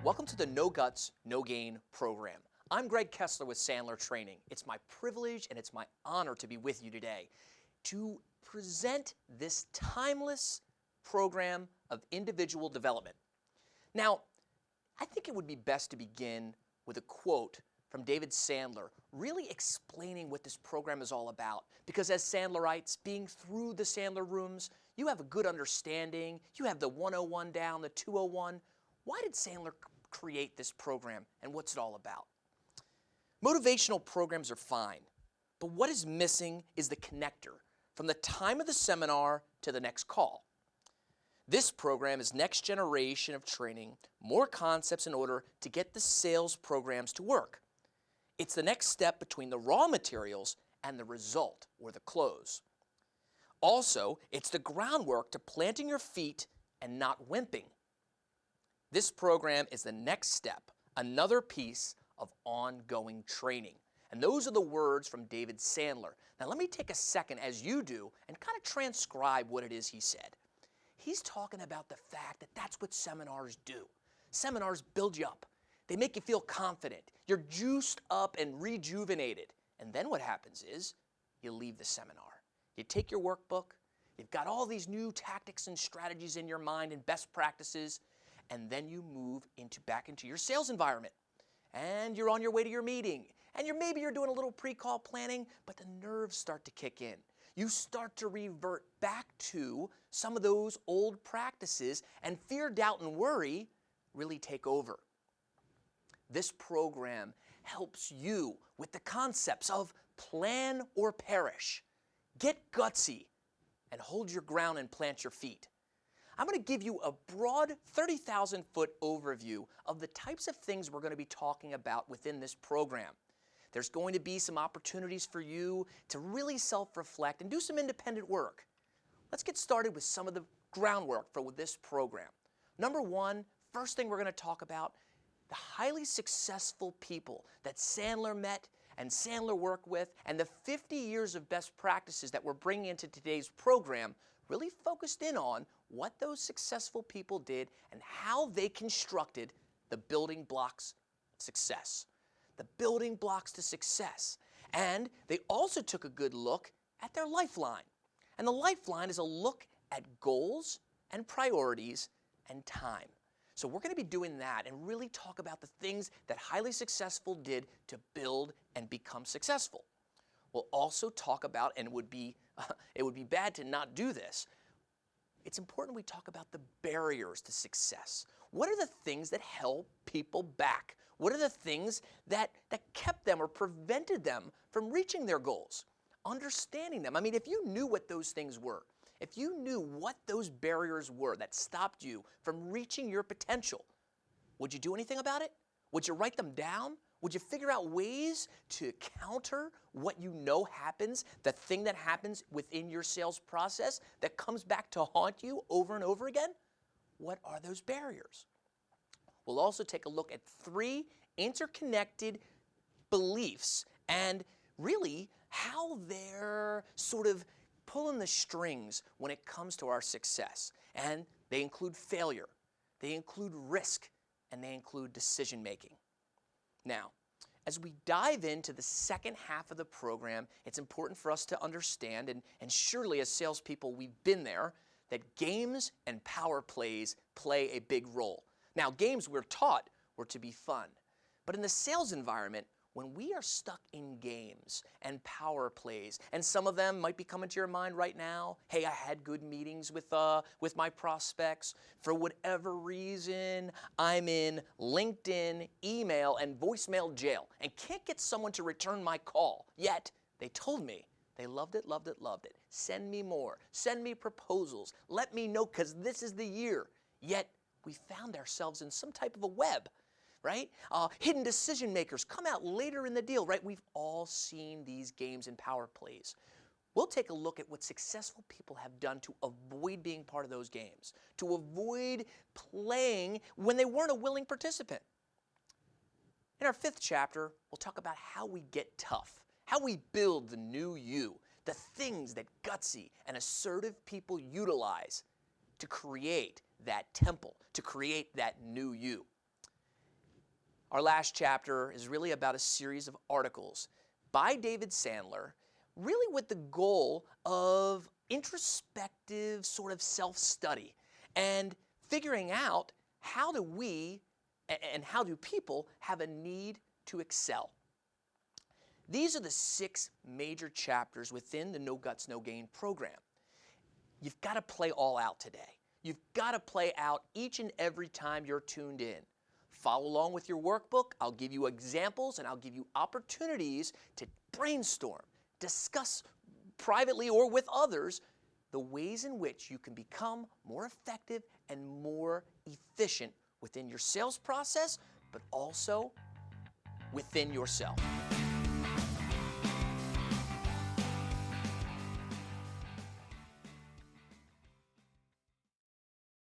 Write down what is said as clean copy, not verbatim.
Welcome to the No Guts, No Gain program. I'm Greg Kessler with Sandler Training. It's my privilege and it's my honor to be with you today to present this timeless program of individual development. Now, I think it would be best to begin with a quote from David Sandler, really explaining what this program is all about. Because as Sandler writes, being through the Sandler rooms, you have a good understanding, you have the 101 down, the 201. Why did Sandler create this program and what's it all about? Motivational programs are fine, but what is missing is the connector from the time of the seminar to the next call. This program is next generation of training, more concepts in order to get the sales programs to work. It's the next step between the raw materials and the result or the close. Also, it's the groundwork to planting your feet and not wimping. This program is the next step, another piece of ongoing training. And those are the words from David Sandler. Now let me take a second, as you do, and kind of transcribe what it is he said. He's talking about the fact that that's what seminars do. Seminars build you up. They make you feel confident. You're juiced up and rejuvenated. And then what happens is you leave the seminar. You take your workbook. You've got all these new tactics and strategies in your mind and best practices. And then you move back into your sales environment. And you're on your way to your meeting. And maybe you're doing a little pre-call planning, but the nerves start to kick in. You start to revert back to some of those old practices, and fear, doubt, and worry really take over. This program helps you with the concepts of plan or perish. Get gutsy and hold your ground and plant your feet. I'm going to give you a broad 30,000-foot overview of the types of things we're going to be talking about within this program. There's going to be some opportunities for you to really self-reflect and do some independent work. Let's get started with some of the groundwork for this program. Number one, first thing we're going to talk about, the highly successful people that Sandler met and Sandler worked with, and the 50 years of best practices that we're bringing into today's program really focused in on what those successful people did and how they constructed the building blocks of success. The building blocks to success. And they also took a good look at their lifeline. And the lifeline is a look at goals and priorities and time. So we're going to be doing that and really talk about the things that highly successful did to build and become successful. We'll also talk about, and it would be bad to not do this, it's important we talk about the barriers to success. What are the things that held people back? What are the things that kept them or prevented them from reaching their goals? Understanding them. I mean, if you knew what those things were, if you knew what those barriers were that stopped you from reaching your potential, would you do anything about it? Would you write them down? Would you figure out ways to counter what you know happens, the thing that happens within your sales process that comes back to haunt you over and over again? What are those barriers? We'll also take a look at 3 interconnected beliefs and really how they're sort of pulling the strings when it comes to our success. And they include failure, they include risk, and they include decision making. Now, as we dive into the second half of the program, it's important for us to understand, and surely as salespeople we've been there, that games and power plays play a big role. Now, games we're taught were to be fun, but in the sales environment, when we are stuck in games and power plays, and some of them might be coming to your mind right now, hey, I had good meetings with my prospects. For whatever reason, I'm in LinkedIn, email, and voicemail jail and can't get someone to return my call. Yet, they told me they loved it, loved it, loved it. Send me more. Send me proposals. Let me know because this is the year. Yet, we found ourselves in some type of a web. Right? Hidden decision makers come out later in the deal, right? We've all seen these games and power plays. We'll take a look at what successful people have done to avoid being part of those games, to avoid playing when they weren't a willing participant. In our 5th chapter, we'll talk about how we get tough, how we build the new you, the things that gutsy and assertive people utilize to create that temple, to create that new you. Our last chapter is really about a series of articles by David Sandler, really with the goal of introspective sort of self-study and figuring out how do we and how do people have a need to excel. These are the 6 major chapters within the No Guts, No Gain program. You've got to play all out today. You've got to play out each and every time you're tuned in. Follow along with your workbook. I'll give you examples and I'll give you opportunities to brainstorm, discuss privately or with others the ways in which you can become more effective and more efficient within your sales process, but also within yourself.